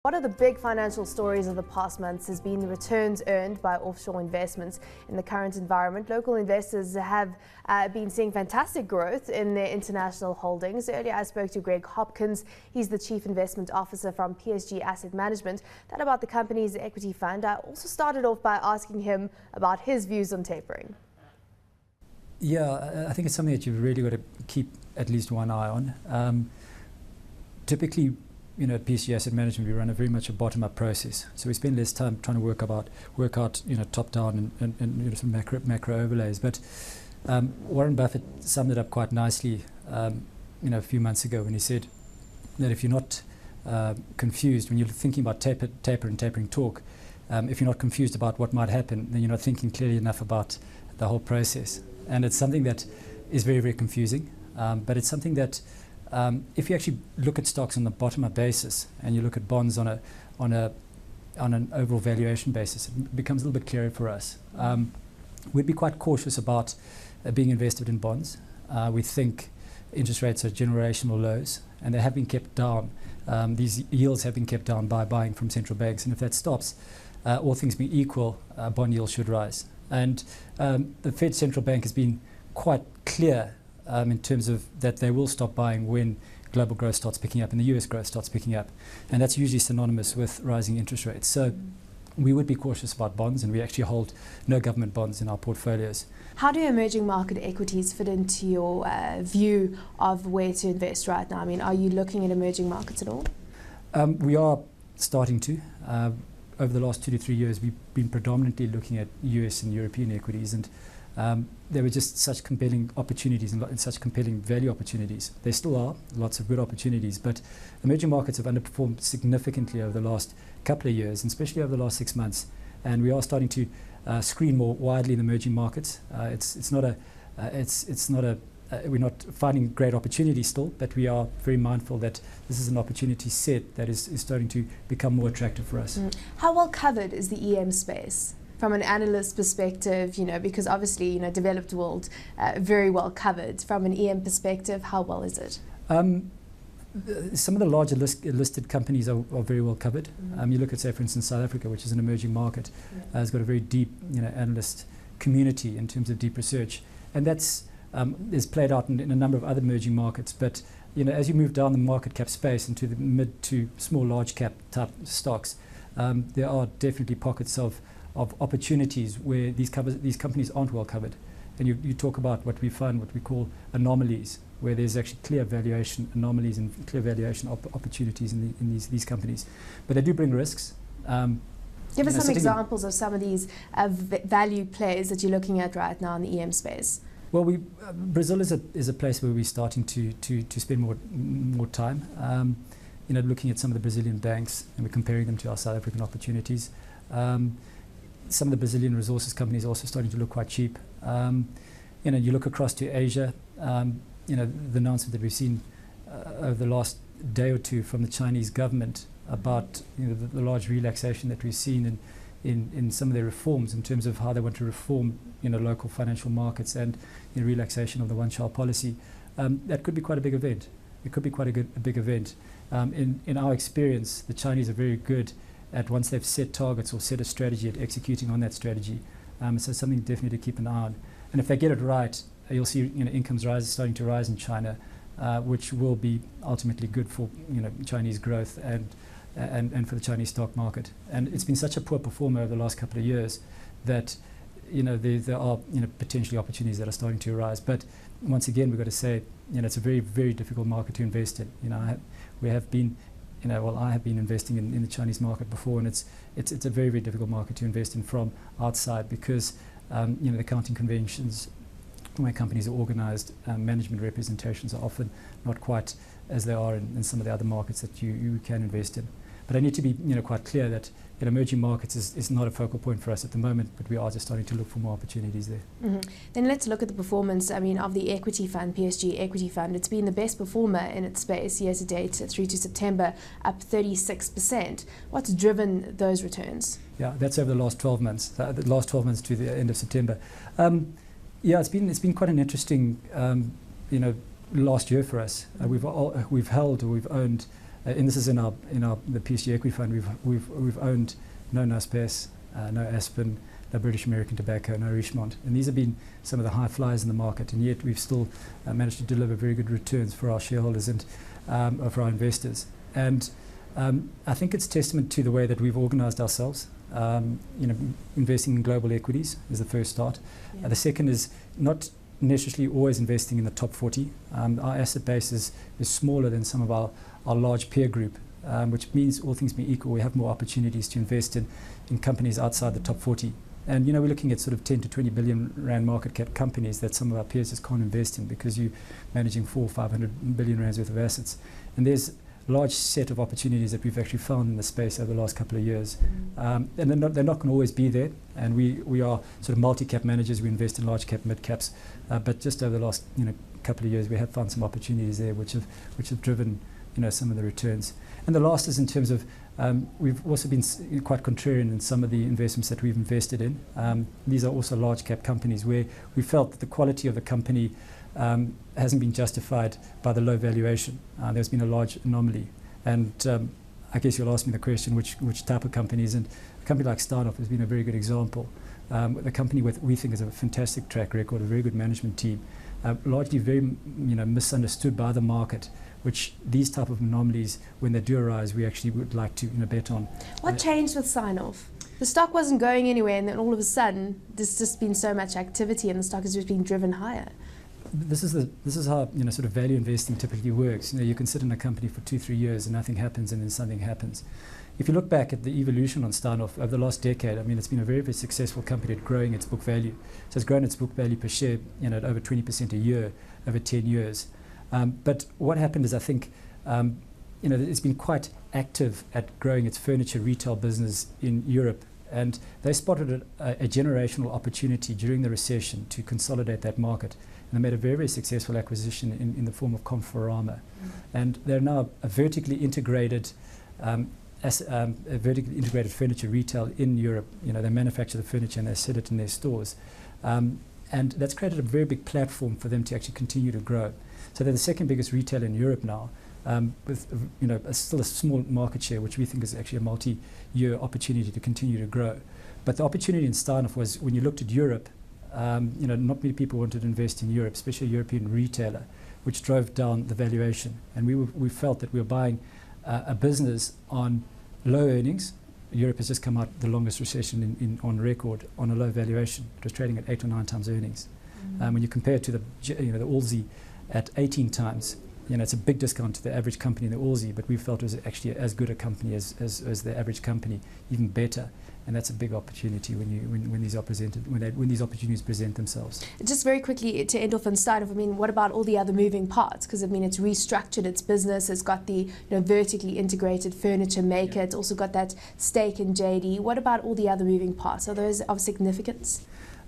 One of the big financial stories of the past months has been the returns earned by offshore investments. In the current environment, local investors have been seeing fantastic growth in their international holdings. Earlier, I spoke to Greg Hopkins. He's the Chief Investment Officer from PSG Asset Management. That about the company's equity fund. I also started off by asking him about his views on tapering. Yeah, I think it's something that you've really got to keep at least one eye on. Typically, at PSG Asset Management, we run a very much a bottom-up process. So we spend less time trying to work out, top-down and some macro overlays. But Warren Buffett summed it up quite nicely, a few months ago when he said that if you're not confused when you're thinking about tapering talk, if you're not confused about what might happen, then you're not thinking clearly enough about the whole process. And it's something that is very, very confusing. But it's something that if you actually look at stocks on the bottom-up basis and you look at bonds on an overall valuation basis, it becomes a little bit clearer for us. We'd be quite cautious about being invested in bonds. We think interest rates are generational lows, and they have been kept down. These yields have been kept down by buying from central banks, and if that stops, all things being equal, bond yields should rise. And the Fed central bank has been quite clear in terms of that they will stop buying when global growth starts picking up and the US growth starts picking up. And that's usually synonymous with rising interest rates. So we would be cautious about bonds, and we actually hold no government bonds in our portfolios. How do emerging market equities fit into your view of where to invest right now? I mean, are you looking at emerging markets at all? We are starting to. Over the last 2 to 3 years, we've been predominantly looking at US and European equities, and there were just such compelling opportunities and such compelling value opportunities. There still are lots of good opportunities, but emerging markets have underperformed significantly over the last couple of years, and especially over the last 6 months. And we are starting to screen more widely in emerging markets. We're not finding great opportunities still, but we are very mindful that this is an opportunity set that is starting to become more attractive for us. How well covered is the EM space? From an analyst perspective, because obviously, developed world, very well covered. From an EM perspective, how well is it? Some of the larger listed companies are very well covered. You look at, say, for instance, South Africa, which is an emerging market, has got a very deep, analyst community in terms of deep research, and that's is played out in a number of other emerging markets. But as you move down the market cap space into the mid to small large cap type stocks, there are definitely pockets of opportunities where these companies aren't well covered. And you talk about what we call anomalies, where there's actually clear valuation anomalies and clear valuation opportunities in these companies. But they do bring risks. Give us some examples of some of these value plays that you're looking at right now in the EM space. Well, Brazil is a place where we're starting to spend more time. Looking at some of the Brazilian banks, and we're comparing them to our South African opportunities. Some of the Brazilian resources companies are also starting to look quite cheap. You look across to Asia. The announcement that we've seen over the last day or two from the Chinese government about the large relaxation that we've seen in some of their reforms in terms of how they want to reform local financial markets and relaxation of the one-child policy. That could be quite a big event. It could be quite a big event. In our experience, the Chinese are very good at, once they've set targets or set a strategy, at executing on that strategy. So something definitely to keep an eye on. And if they get it right, you'll see incomes starting to rise in China, which will be ultimately good for Chinese growth and for the Chinese stock market. And it's been such a poor performer over the last couple of years that there are potentially opportunities that are starting to arise. But once again, we've got to say it's a very, very difficult market to invest in. I have been investing in the Chinese market before, and it's a very, very difficult market to invest in from outside because the accounting conventions, the way companies are organized, management representations are often not quite as they are in some of the other markets that you can invest in. But I need to be quite clear that emerging markets is not a focal point for us at the moment, but we are just starting to look for more opportunities there. Then let's look at the performance, of the equity fund, PSG Equity Fund. It's been the best performer in its space year to date through to September, up 36%. What's driven those returns? Yeah, that's over the last 12 months, the last 12 months to the end of September. It's been quite an interesting, last year for us. We've owned and this is in the PSG equity fund. We've owned no Naspers, no Aspen, no British American Tobacco, no Richemont, and these have been some of the high flyers in the market, and yet we've still managed to deliver very good returns for our shareholders and for our investors. And I think it's testament to the way that we've organised ourselves. Investing in global equities is the first start. Yeah. The second is not necessarily always investing in the top 40. Our asset base is smaller than some of our large peer group, which means, all things being equal, we have more opportunities to invest in companies outside the top 40. And we're looking at sort of 10 to 20 billion rand market cap companies that some of our peers just can't invest in because you're managing 400 or 500 billion rands worth of assets. And there's large set of opportunities that we've actually found in the space over the last couple of years. And they're not going to always be there. And we are sort of multi-cap managers. We invest in large cap, mid caps. But just over the last couple of years, we have found some opportunities there which have driven some of the returns. And the last is in terms of we've also been quite contrarian in some of the investments that we've invested in. These are also large cap companies where we felt that the quality of the company hasn't been justified by the low valuation. There's been a large anomaly. And I guess you'll ask me the question, which type of companies, and a company like Steinhoff has been a very good example. The company we think is a fantastic track record, a very good management team, largely very misunderstood by the market, which these type of anomalies, when they do arise, we actually would like to bet on. What changed with Steinhoff? The stock wasn't going anywhere, and then all of a sudden, there's just been so much activity, and the stock has just been driven higher. This is how sort of value investing typically works. You can sit in a company for 2-3 years and nothing happens, and then something happens. If you look back at the evolution on Steinhoff over the last decade, it's been a very, very successful company at growing its book value. So it's grown its book value per share at over 20% a year over 10 years. But what happened is, I think it's been quite active at growing its furniture retail business in Europe, and they spotted a generational opportunity during the recession to consolidate that market. And they made a very, very successful acquisition in the form of Conforama. And they're now a vertically integrated furniture retail in Europe. They manufacture the furniture and they sell it in their stores. And that's created a very big platform for them to actually continue to grow. So they're the second biggest retailer in Europe now, with still a small market share, which we think is actually a multi-year opportunity to continue to grow. But the opportunity in Steinhoff was, when you looked at Europe, not many people wanted to invest in Europe, especially a European retailer, which drove down the valuation. And we felt that we were buying a business on low earnings. Europe has just come out the longest recession on record on a low valuation. It was trading at 8 or 9 times earnings. When you compare it to the Aussie at 18 times, it's a big discount to the average company in the Aussie, but we felt it was actually as good a company as the average company, even better. And that's a big opportunity when these opportunities present themselves. Just very quickly to end off on Steinhoff, what about all the other moving parts? Because it's restructured its business. It's got the vertically integrated furniture maker. It's also got that stake in JD. What about all the other moving parts? Are those of significance?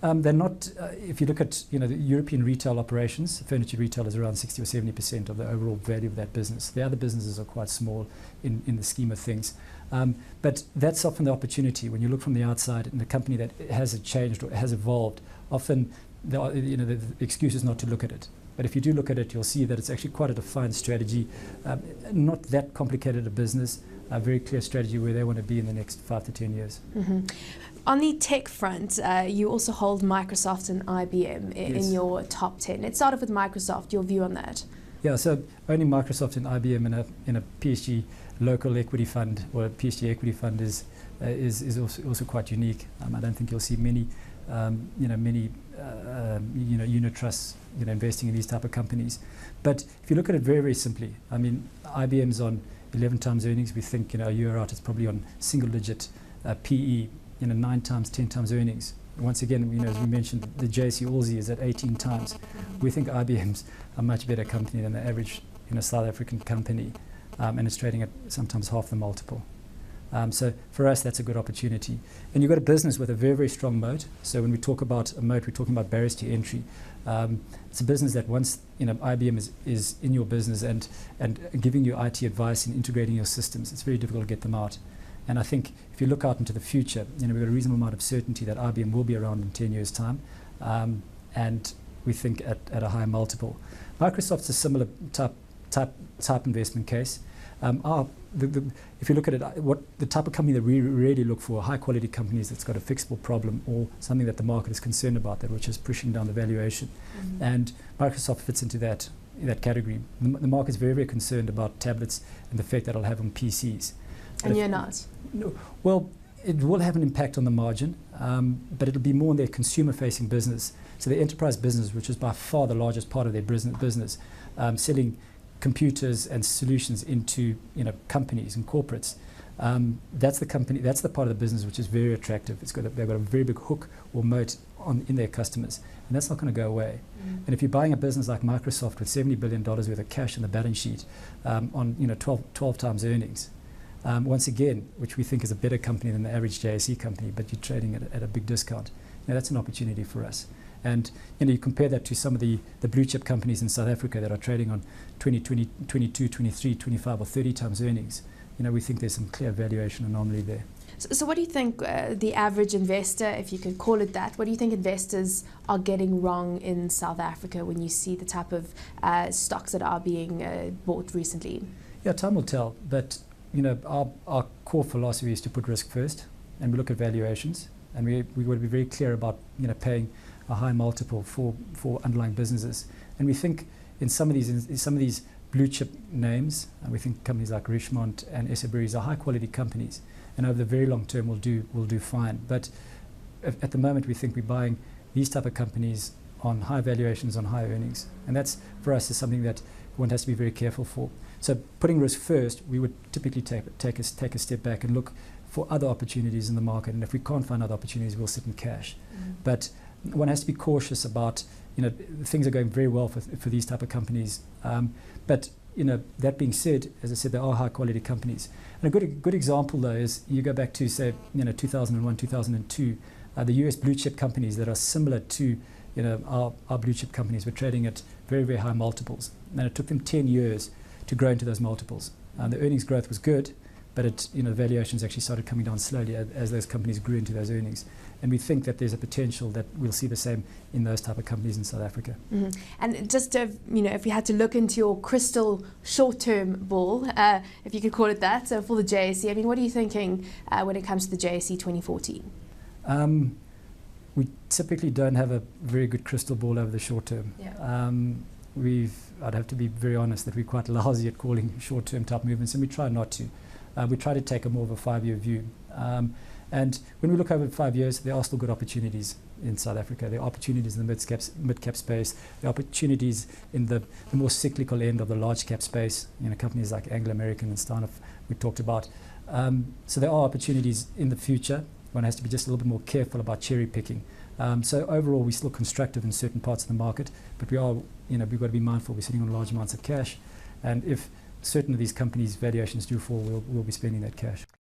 They're not. If you look at the European retail operations, furniture retail is around 60 or 70% of the overall value of that business. The other businesses are quite small in the scheme of things. But that's often the opportunity when you look from the outside in a company that has changed or has evolved. Often, the excuse is not to look at it. But if you do look at it, you'll see that it's actually quite a defined strategy, not that complicated a business, a very clear strategy where they want to be in the next 5 to 10 years. On the tech front, you also hold Microsoft and IBM in your top 10. Let's start off with Microsoft. Your view on that? Yeah, so owning Microsoft and IBM in a PSG local equity fund, or a PSG equity fund, is also quite unique. I don't think you'll see many unit trusts investing in these type of companies. But if you look at it very, very simply, IBM's on 11 times earnings. We think a year out it's probably on single-digit PE, 9 times, 10 times earnings. Once again, as we mentioned, the JSE Aussie is at 18 times. We think IBM's a much better company than the average South African company, and it's trading at sometimes half the multiple. So for us, that's a good opportunity. And you've got a business with a very, very strong moat. So when we talk about a moat, we're talking about barriers to entry. It's a business that once IBM is in your business and giving you IT advice and integrating your systems, it's very difficult to get them out. And I think if you look out into the future, we've got a reasonable amount of certainty that IBM will be around in 10 years' time, and we think at a higher multiple. Microsoft's a similar type investment case. If you look at it, what the type of company that we really look for, high quality companies that's got a fixable problem or something that the market is concerned about, which is pushing down the valuation. Mm-hmm. And Microsoft fits into that category. The market is very, very concerned about tablets and the effect that it'll have on PCs. And you're not? No, well, it will have an impact on the margin, but it'll be more in their consumer-facing business. So the enterprise business, which is by far the largest part of their business, selling computers and solutions into companies and corporates. That's the part of the business which is very attractive. They've got a very big hook or moat in their customers, and that's not going to go away. Mm. And if you're buying a business like Microsoft with $70 billion worth of cash on the balance sheet, on 12 times earnings, once again, which we think is a better company than the average JSE company, but you're trading at a big discount, that's an opportunity for us. And you compare that to some of the blue chip companies in South Africa that are trading on 20, 22, 23, 25 or 30 times earnings. We think there's some clear valuation anomaly there. So what do you think the average investor, if you could call it that, what do you think investors are getting wrong in South Africa when you see the type of stocks that are being bought recently? Yeah, time will tell. But our core philosophy is to put risk first, and we look at valuations, and we want to be very clear about paying a high multiple for underlying businesses. And we think in some of these blue chip names, and we think companies like Richemont and Esabries are high quality companies, and over the very long term will do fine. But at the moment we think we're buying these type of companies on high valuations, on high earnings, and that's for us is something that one has to be very careful for. So putting risk first, we would typically take a step back and look for other opportunities in the market, and if we can't find other opportunities, we'll sit in cash. Mm-hmm. But one has to be cautious about, things are going very well for these type of companies. But that being said, as I said, they are high quality companies. And a good example though is you go back to say 2001, 2002, the US blue chip companies that are similar to our blue chip companies were trading at very, very high multiples, and it took them 10 years to grow into those multiples. The earnings growth was good, but the valuations actually started coming down slowly as those companies grew into those earnings. And we think that there's a potential that we'll see the same in those type of companies in South Africa. Mm-hmm. And just to, if you had to look into your crystal short-term ball, if you could call it that, so for the JSE, what are you thinking when it comes to the JSE 2014? We typically don't have a very good crystal ball over the short term. Yeah. I'd have to be very honest that we're quite lousy at calling short-term type movements, and we try not to. We try to take a more of a 5-year view. And when we look over 5 years, there are still good opportunities in South Africa. There are opportunities in the mid-cap space. There are opportunities in the more cyclical end of the large-cap space. Companies like Anglo American and Steinhoff we talked about. So there are opportunities in the future. One has to be just a little bit more careful about cherry picking. So overall, we're still constructive in certain parts of the market, but we are, we've got to be mindful. We're sitting on large amounts of cash, and if certain of these companies' valuations do fall, we'll be spending that cash.